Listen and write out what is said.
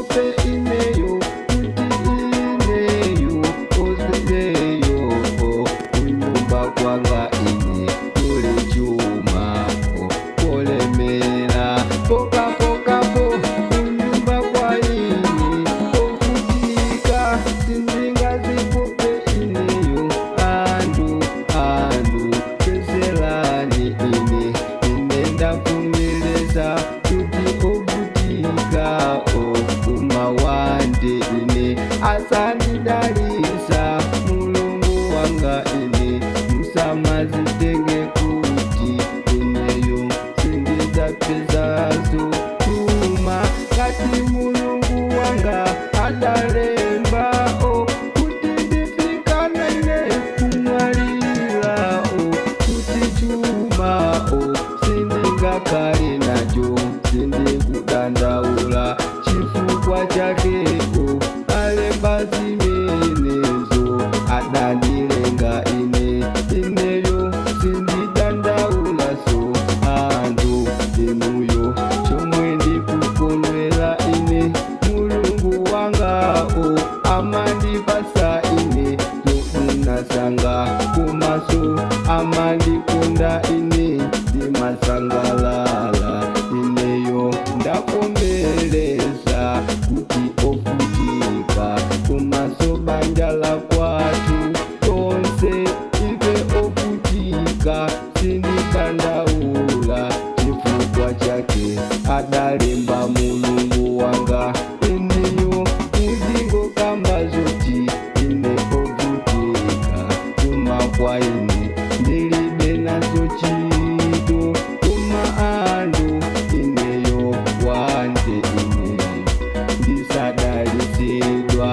zipope ineyo kuti ineyo ozileyo kunyumba kwanga ine kuli chuma kolemera pokapokapo kunyumba kwa ine kokutika sinzinga zipope ineyo andu peselani ine ndakumeleza kuti ovutika kumawande ine asandidalisa mulungu wanga ine musamazitenge kuti ineyo sindizapezazo tuma kati mulungu wanga adalemba kuti ndifikana ine kumwalira kuti chuma sindingakale nacho sindikudandaula chifukwa chake alemba zimenezo adandilenga ineyo sindidandaula so andu inuyo chomwe ndikukondwera ine mulungu wanga amandipasa ine zofunasanga kumaso amandikonda ine ndimasangalala ineyo ndakombeleza kuti ovutika kumaso banja la kwatu tonse ife ovutika sindikandaula chifukwa chake adalemba mulungu wanga ineyo muzingo kamba zoti ine ovutika kuma kwa ine ndilibe nazo chito kuma andu ineyo wanje ineyo ndisadalisidwa